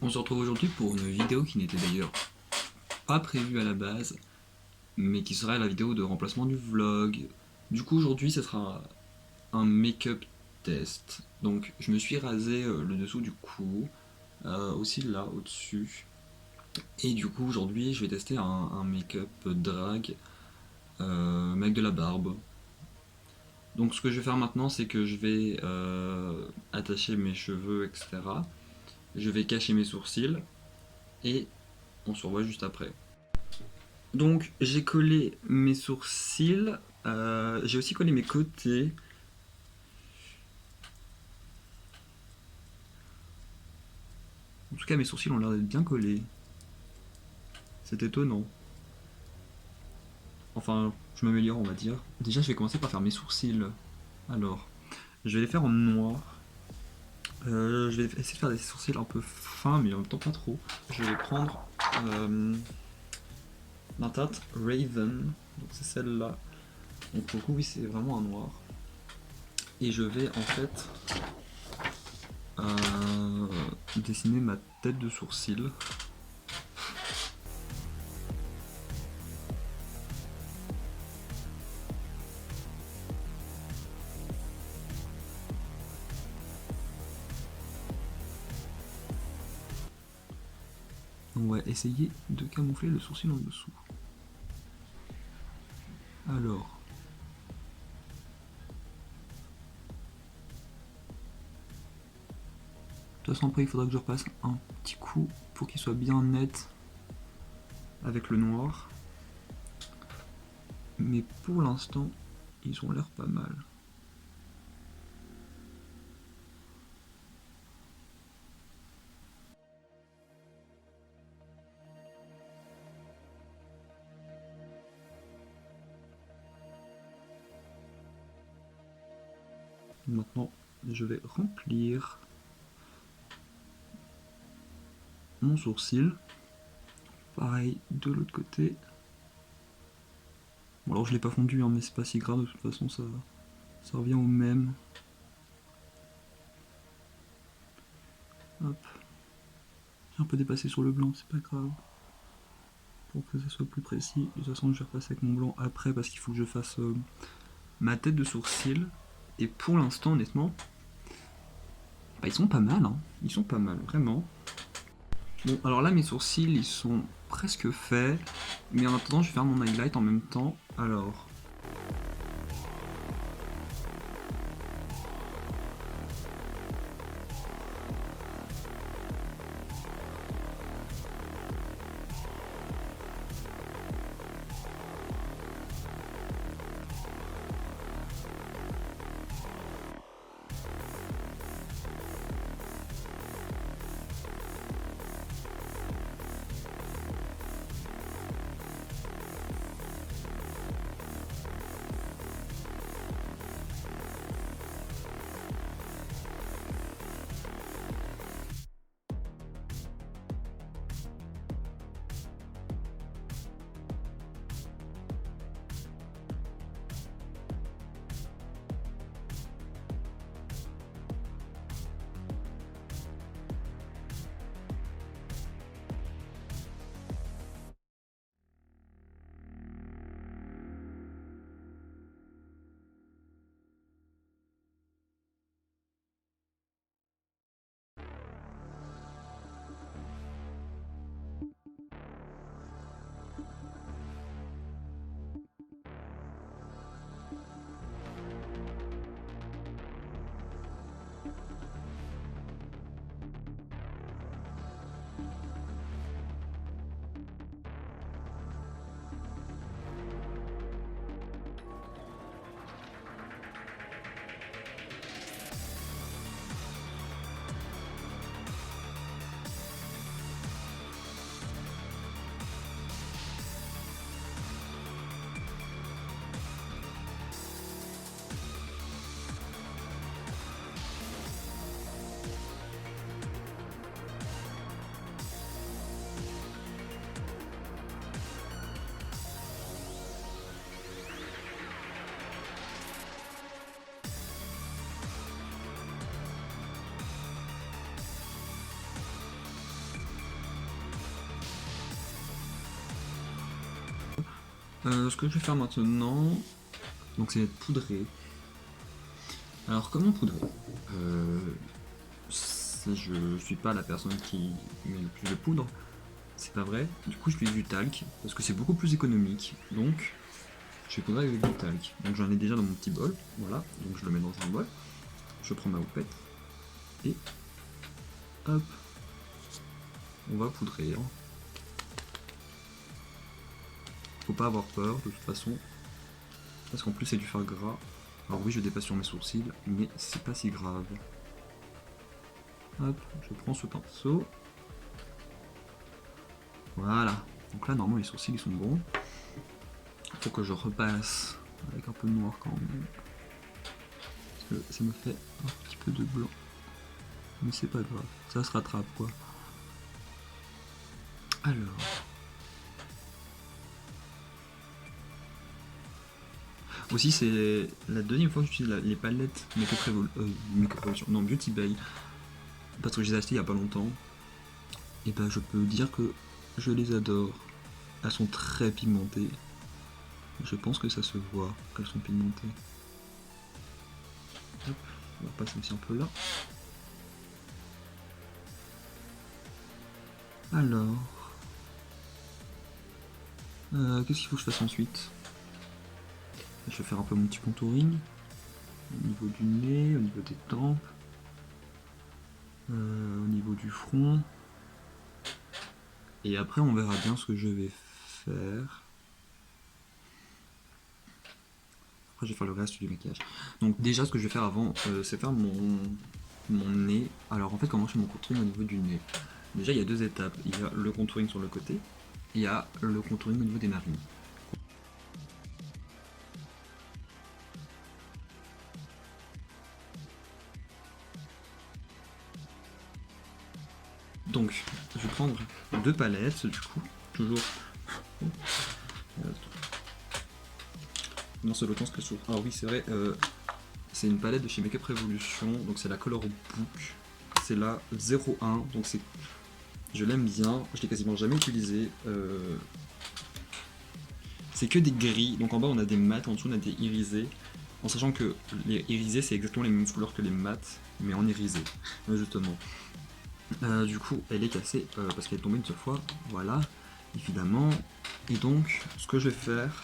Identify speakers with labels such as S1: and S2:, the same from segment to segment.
S1: On se retrouve aujourd'hui pour une vidéo qui n'était d'ailleurs pas prévue à la base, mais qui sera la vidéo de remplacement du vlog. Du coup aujourd'hui ce sera un make-up test. Donc je me suis rasé le dessous du cou, aussi là au-dessus. Et du coup aujourd'hui je vais tester un make-up drag, mais avec de la barbe. Donc ce que je vais faire maintenant c'est que je vais attacher mes cheveux, etc. Je vais cacher mes sourcils et on se revoit juste après. Donc j'ai collé mes sourcils, j'ai aussi collé mes côtés. En tout cas mes sourcils ont l'air d'être bien collés. C'est étonnant. Enfin, je m'améliore on va dire. Déjà je vais commencer par faire mes sourcils. Alors, je vais les faire en noir. Je vais essayer de faire des sourcils un peu fins mais en même temps pas trop. Je vais prendre ma teinte Raven, donc c'est celle-là. Donc pour le coup oui c'est vraiment un noir. Et je vais en fait dessiner ma tête de sourcil. On va essayer de camoufler le sourcil en dessous. Alors, de toute façon après il faudra que je repasse un petit coup pour qu'il soit bien net avec le noir. Mais pour l'instant, ils ont l'air pas mal. Maintenant, je vais remplir mon sourcil. Pareil de l'autre côté. Bon alors je l'ai pas fondu hein, mais c'est pas si grave, de toute façon ça revient au même. Hop. J'ai un peu dépassé sur le blanc, c'est pas grave. Pour que ça soit plus précis. De toute façon je vais repasser avec mon blanc après parce qu'il faut que je fasse ma tête de sourcil. Et pour l'instant honnêtement, bah, ils sont pas mal, hein. Ils sont pas mal, vraiment. Bon, alors là, mes sourcils, ils sont presque faits. Mais en attendant, je vais faire mon highlight en même temps. Alors... Ce que je vais faire maintenant, donc c'est poudrer. Alors comment poudrer Je suis pas la personne qui met le plus de poudre, c'est pas vrai. Du coup je fais du talc, parce que c'est beaucoup plus économique. Donc je vais poudrer avec du talc. Donc j'en ai déjà dans mon petit bol, voilà. Donc je le mets dans un bol. Je prends ma houppette. Et hop. On va poudrer. Faut pas avoir peur de toute façon. Parce qu'en plus c'est du fer gras. Alors oui je dépasse sur mes sourcils, mais c'est pas si grave. Hop, je prends ce pinceau. Voilà. Donc là normalement les sourcils ils sont bons. Faut que je repasse avec un peu de noir quand même. Parce que ça me fait un petit peu de blanc. Mais c'est pas grave, ça se rattrape quoi. Alors. Aussi c'est la deuxième fois que j'utilise les palettes Make-up Revolution, non Beauty Bay. Parce que je les ai achetées il y a pas longtemps. Et ben je peux dire que je les adore. Elles sont très pigmentées. Je pense que ça se voit qu'elles sont pigmentées. Hop, on va passer aussi un peu là. Alors, qu'est-ce qu'il faut que je fasse ensuite? Je vais faire un peu mon petit contouring au niveau du nez, au niveau des tempes, au niveau du front. Et après, on verra bien ce que je vais faire. Après, je vais faire le reste du maquillage. Donc déjà, ce que je vais faire avant, c'est faire mon nez. Alors en fait, comment je fais mon contouring au niveau du nez? Déjà, il y a deux étapes. Il y a le contouring sur le côté, et il y a le contouring au niveau des narines. Donc, je vais prendre deux palettes, du coup, toujours. Non, c'est l'autre que sur. Ah oui, c'est vrai, c'est une palette de chez Make-up Revolution, donc c'est la Color Book. C'est la 01, donc c'est. Je l'aime bien, je l'ai quasiment jamais utilisé. C'est que des gris, donc en bas on a des mats, en dessous on a des irisés. En sachant que les irisés c'est exactement les mêmes couleurs que les mats, mais en irisé, justement. Du coup, elle est cassée parce qu'elle est tombée une seule fois, voilà, évidemment. Et donc, ce que je vais faire,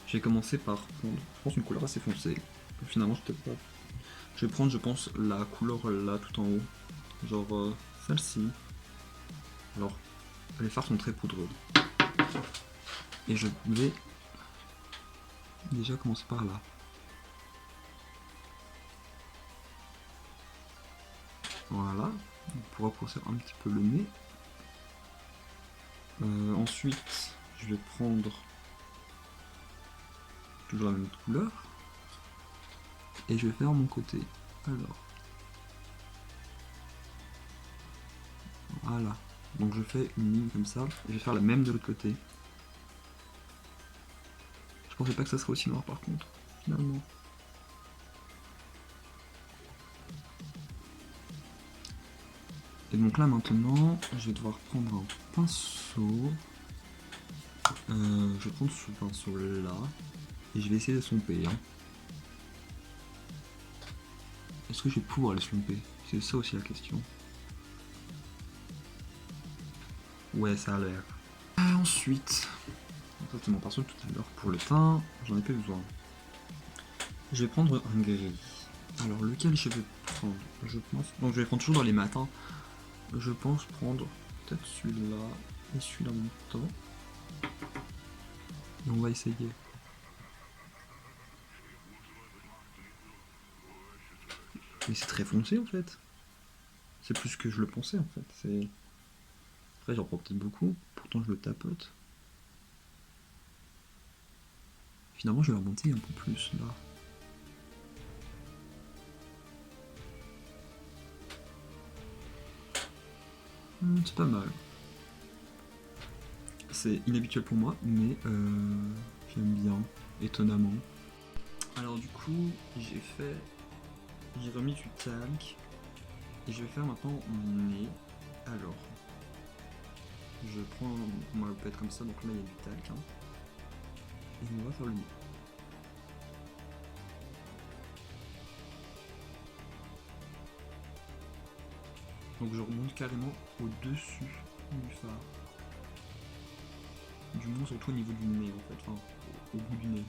S1: je vais commencer par prendre, je pense, une couleur assez foncée. Finalement, je vais pas. Je vais prendre, je pense, la couleur là tout en haut, genre celle-ci. Alors, les fards sont très poudreux. Et je vais déjà commencer par là. Voilà, pour rapprocher un petit peu le nez. Ensuite, je vais prendre toujours la même couleur. Et je vais faire mon côté. Alors. Voilà. Donc je fais une ligne comme ça. Et je vais faire la même de l'autre côté. Je pensais pas que ça serait aussi noir par contre, finalement. Et donc là maintenant, je vais devoir prendre un pinceau. Je vais prendre ce pinceau là. Et je vais essayer de l'estomper. Hein. Est-ce que je vais pouvoir l'estomper? C'est ça aussi la question. Ouais, ça a l'air. Ensuite, ça c'était mon pinceau tout à l'heure. Pour le teint, j'en ai pas besoin. Je vais prendre un gris. Alors lequel je vais prendre? Je pense. Donc je vais prendre toujours dans les matins. Je pense prendre peut-être celui-là et celui-là en même temps. Et on va essayer. Mais c'est très foncé en fait. C'est plus que je le pensais en fait. C'est. Après j'en prends peut-être beaucoup, pourtant je le tapote. Finalement je vais remonter un peu plus là. C'est pas mal. C'est inhabituel pour moi, mais j'aime bien, étonnamment. Alors du coup, j'ai remis du talc, et je vais faire maintenant mon nez. Alors, je prends ma houppette comme ça, donc là il y a du talc. Hein. Et on va faire le nez. Donc je remonte carrément au-dessus du phare. Du moins surtout au niveau du nez en fait, enfin au bout du nez.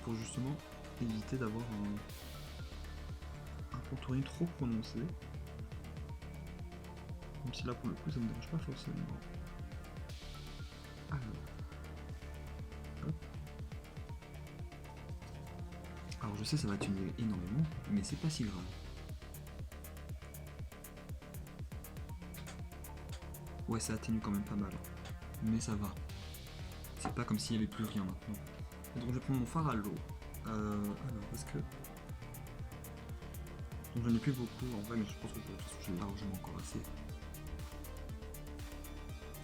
S1: Pour justement éviter d'avoir un contouring trop prononcé. Même si là pour le coup ça me dérange pas forcément. Alors. Hop. Alors je sais ça va atténuer énormément, mais c'est pas si grave. Ouais, ça atténue quand même pas mal. Mais ça va. C'est pas comme s'il n'y avait plus rien maintenant. Et donc je vais prendre mon fard à l'eau. Alors, parce que... Donc j'en ai plus beaucoup en vrai, mais je pense que de toute façon j'ai largement encore assez.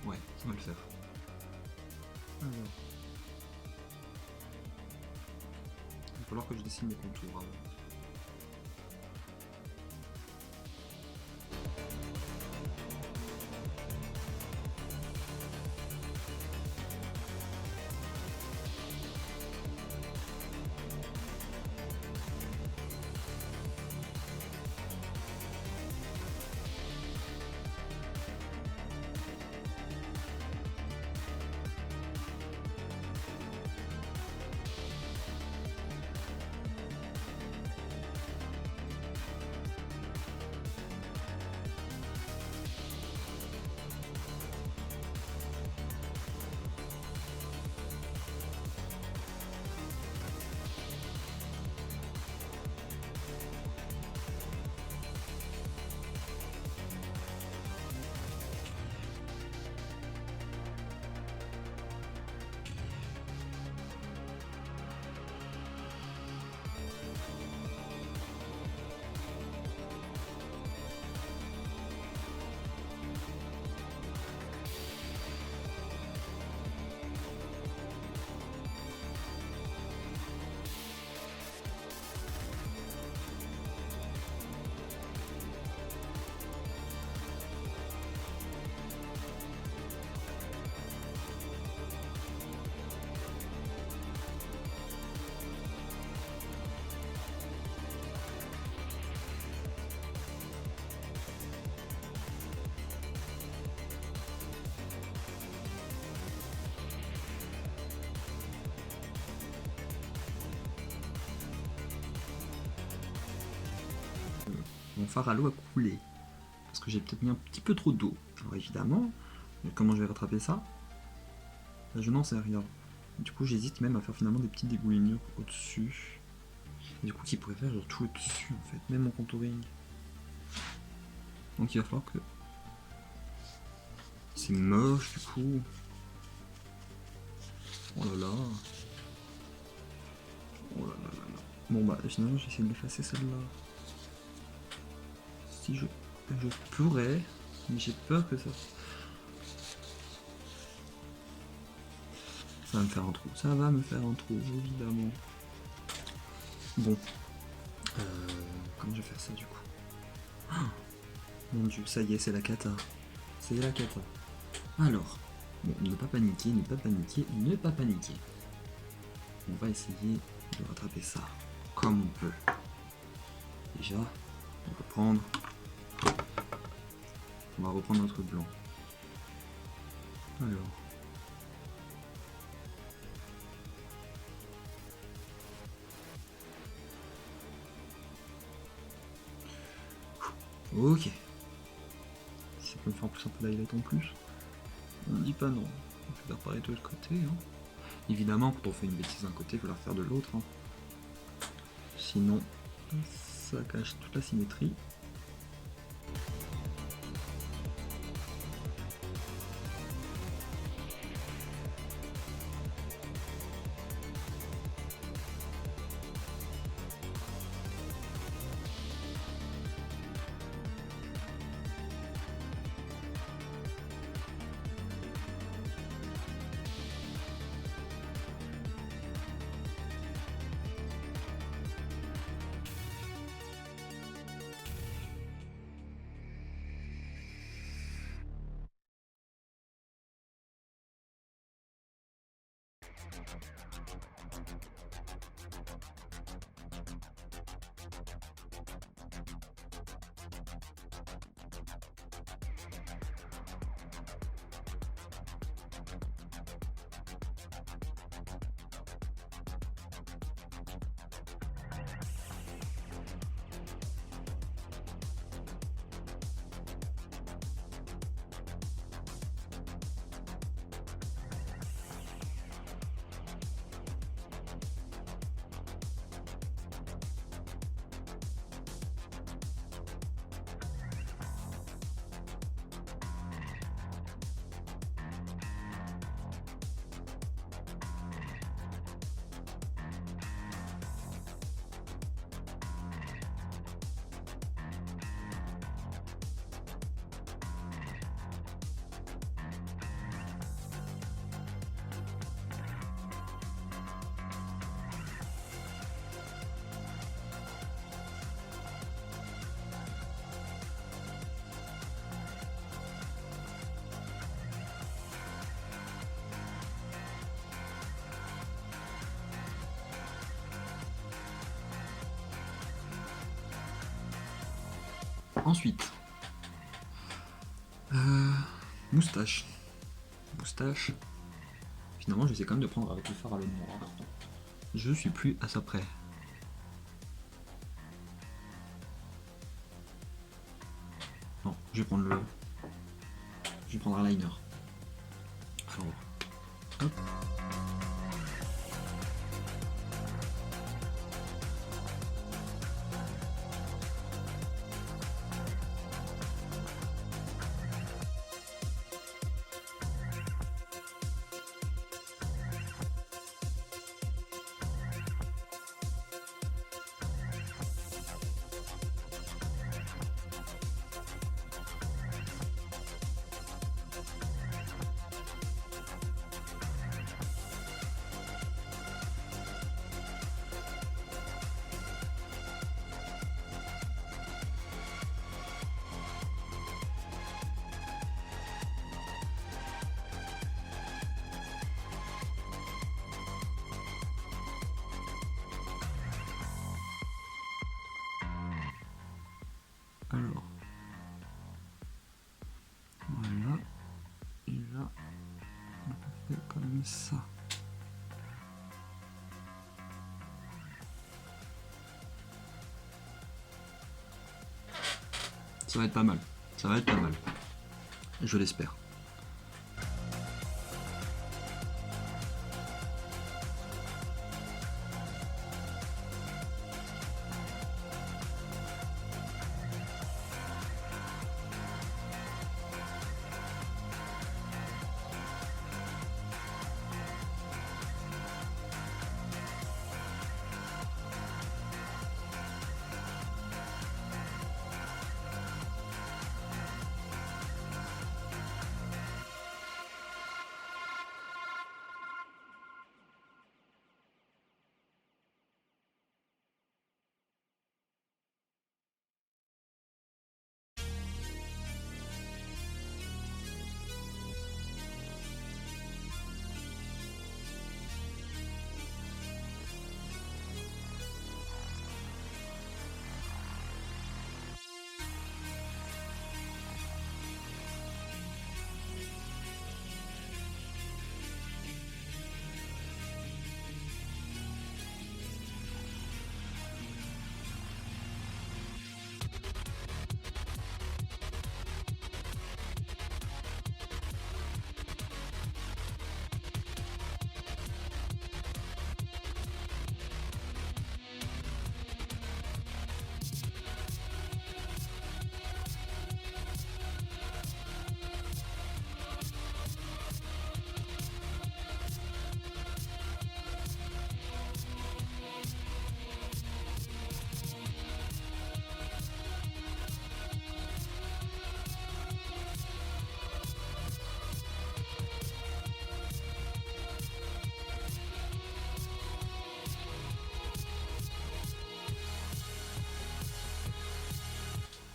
S1: Ouais, ça va le faire. Alors... Il va falloir que je dessine mes contours avant. Mon fard à l'eau a coulé. Parce que j'ai peut-être mis un petit peu trop d'eau. Alors évidemment, comment je vais rattraper ça? Je n'en sais rien. Du coup j'hésite même à faire finalement des petites dégoulinures au-dessus. Du coup qui pourrait faire genre tout au-dessus en fait, même mon contouring. Donc il va falloir que... C'est moche du coup. Oh là là. Oh là là là là. Bon bah finalement j'essaie de l'effacer celle-là. Si je pourrais, mais j'ai peur que ça... Ça va me faire un trou. Ça va me faire un trou, évidemment. Bon. Comment je vais faire ça du coup? Oh, mon dieu, ça y est, c'est la cata. C'est la cata. Alors, bon, ne pas paniquer, ne pas paniquer, ne pas paniquer. On va essayer de rattraper ça comme on peut. Déjà, on va reprendre notre blanc. Alors. Ok. Si ça peut me faire en plus un peu d'highlight en plus. On ne dit pas non. On peut faire pareil de l'autre côté. Hein. Évidemment, quand on fait une bêtise d'un côté, il faut la refaire de l'autre. Hein. Sinon, ça cache toute la symétrie. Ensuite, moustache. Moustache. Finalement, j'essaie quand même de prendre avec le fard à l'eau noire. Je suis plus à ça près. Non, je vais prendre un liner. Alors, hop. Alors, voilà, et là, on fait comme ça. Ça va être pas mal, ça va être pas mal, je l'espère.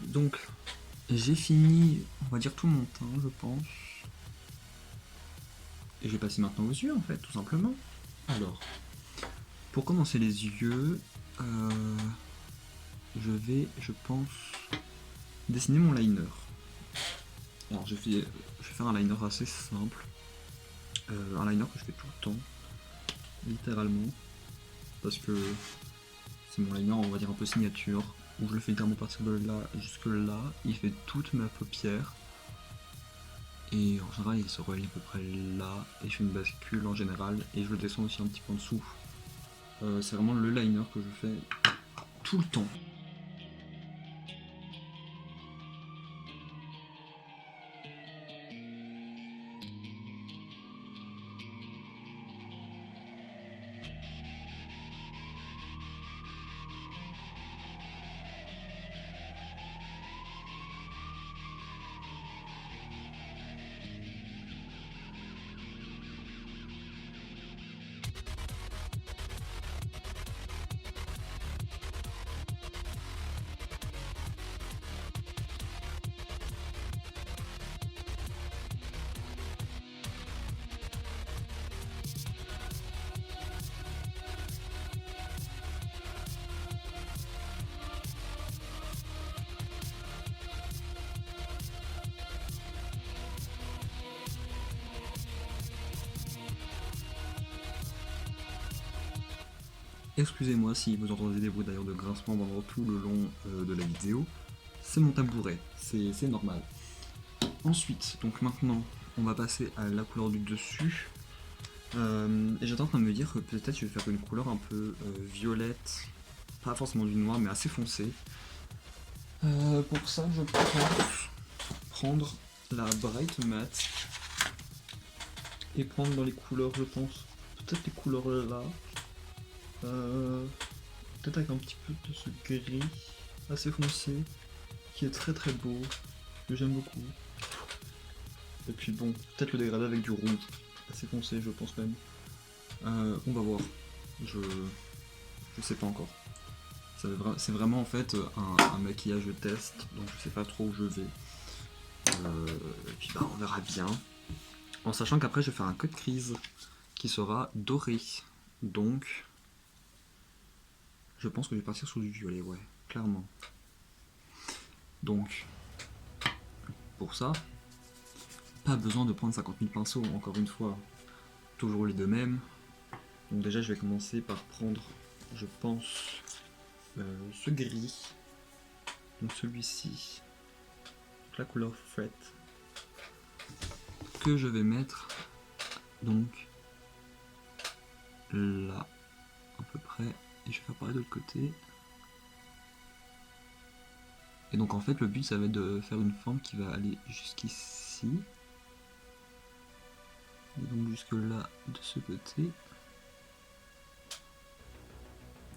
S1: Donc, j'ai fini, on va dire tout mon teint, je pense. Et je vais passer maintenant aux yeux, en fait, tout simplement. Alors, pour commencer les yeux, je vais, je pense, dessiner mon liner. Alors, je vais faire un liner assez simple. Un liner que je fais tout le temps, littéralement. Parce que c'est mon liner, on va dire, un peu signature. Où je le fais littéralement partir de là jusque là. Il fait toute ma paupière. Et en général, il se relie à peu près là. Et je fais une bascule en général. Et je le descends aussi un petit peu en dessous. C'est vraiment le liner que je fais tout le temps. excusez-moi si vous entendez des bruits d'ailleurs de grincement pendant tout le long de la vidéo. C'est mon tabouret, c'est normal. Ensuite, donc maintenant, on va passer à la couleur du dessus. Et j'étais en train de me dire que peut-être je vais faire une couleur un peu violette, pas forcément du noir, mais assez foncé. Pour ça, je pense prendre la Bright Matte et prendre dans les couleurs, je pense, peut-être les couleurs là. Peut-être avec un petit peu de ce gris assez foncé qui est très très beau, que j'aime beaucoup. Et puis bon, peut-être le dégradé avec du rouge assez foncé, je pense même. On va voir. Je sais pas encore. C'est vraiment en fait un maquillage de test, donc je sais pas trop où je vais. Et puis bah on verra bien. En sachant qu'après je vais faire un code crise qui sera doré. Donc je pense que je vais partir sur du violet, ouais, clairement. Donc pour ça, pas besoin de prendre 50 000 pinceaux, encore une fois. Toujours les deux mêmes. Donc déjà je vais commencer par prendre, je pense, ce gris. Donc celui-ci, la couleur Fret, que je vais mettre donc là, à peu près, et je vais faire pareil de l'autre côté. Et donc en fait le but ça va être de faire une forme qui va aller jusqu'ici, et donc jusque là de ce côté.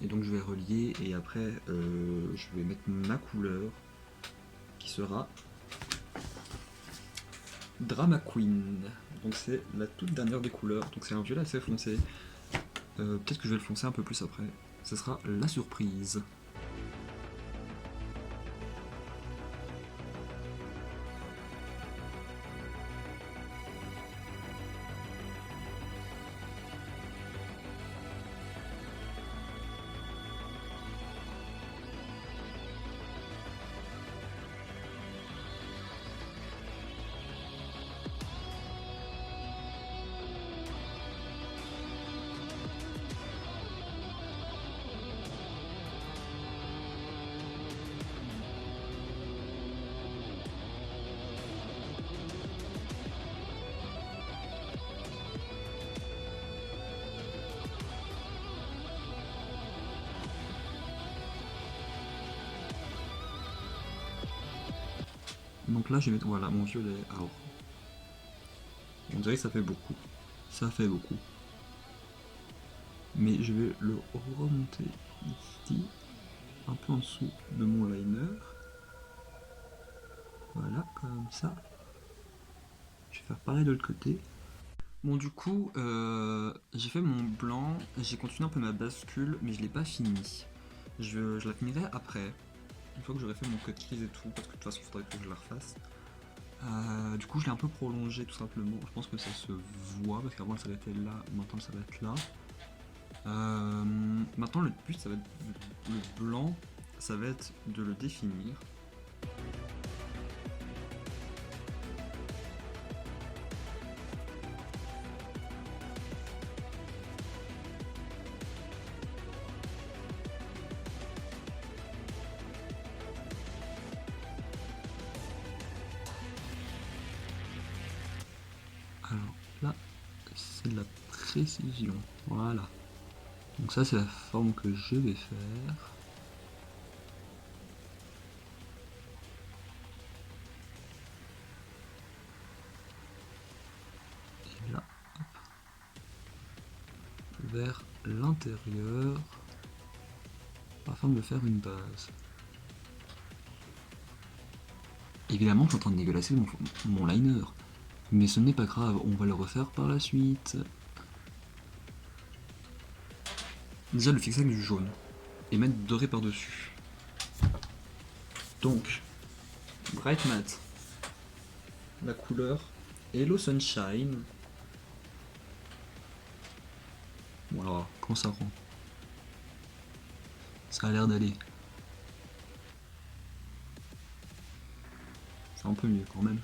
S1: Et donc je vais relier et après je vais mettre ma couleur qui sera Drama Queen. Donc c'est la toute dernière des couleurs, donc c'est un violet assez foncé. Peut-être que je vais le foncer un peu plus après. Ce sera la surprise. Donc là je vais mettre, voilà, mon violet. Alors, on dirait que ça fait beaucoup. Ça fait beaucoup. Mais je vais le remonter ici, un peu en dessous de mon liner. Voilà, comme ça. Je vais faire pareil de l'autre côté. Bon du coup, j'ai fait mon blanc, j'ai continué un peu ma bascule, mais je l'ai pas fini. Je la finirai après, une fois que j'aurai fait mon cut crease et tout, parce que de toute façon il faudrait que je la refasse. Du coup je l'ai un peu prolongé tout simplement, je pense que ça se voit, parce qu'avant elle s'arrêtait là, maintenant elle s'arrête là. Maintenant le but ça va être, le blanc, ça va être de le définir. Alors là, c'est de la précision, voilà. Donc ça c'est la forme que je vais faire. Et là, hop, vers l'intérieur, afin de faire une base. Évidemment je suis en train de dégueulasser mon liner, mais ce n'est pas grave, on va le refaire par la suite. Déjà le fixer avec du jaune, et mettre doré par-dessus. Donc, Bright Matte, la couleur Hello Sunshine. Voilà, comment ça rend? Ça a l'air d'aller. C'est un peu mieux quand même.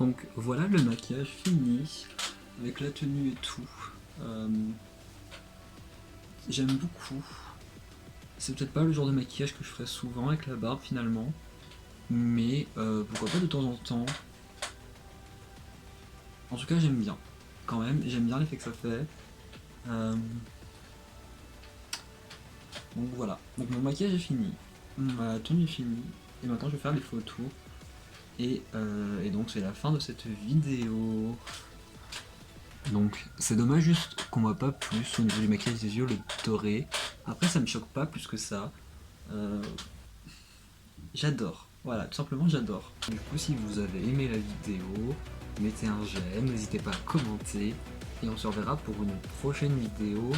S1: Donc voilà le maquillage fini, avec la tenue et tout. J'aime beaucoup. C'est peut-être pas le genre de maquillage que je ferais souvent avec la barbe finalement, mais pourquoi pas de temps en temps. En tout cas j'aime bien, quand même, j'aime bien l'effet que ça fait. Donc voilà, donc mon maquillage est fini, ma tenue est finie, et maintenant je vais faire les photos. Et donc c'est la fin de cette vidéo. Donc c'est dommage juste qu'on voit pas plus au niveau du maquillage des yeux, le doré. Après ça me choque pas plus que ça. J'adore, voilà, tout simplement j'adore. Du coup si vous avez aimé la vidéo, mettez un j'aime, n'hésitez pas à commenter. Et on se reverra pour une prochaine vidéo.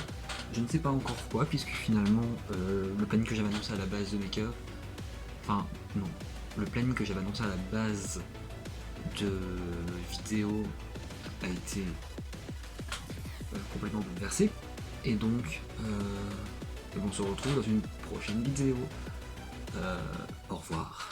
S1: Je ne sais pas encore quoi, puisque finalement le planning que j'avais annoncé à la base de make-up, enfin non, le planning que j'avais annoncé à la base de vidéo a été complètement bouleversé. Et donc on se retrouve dans une prochaine vidéo. Au revoir.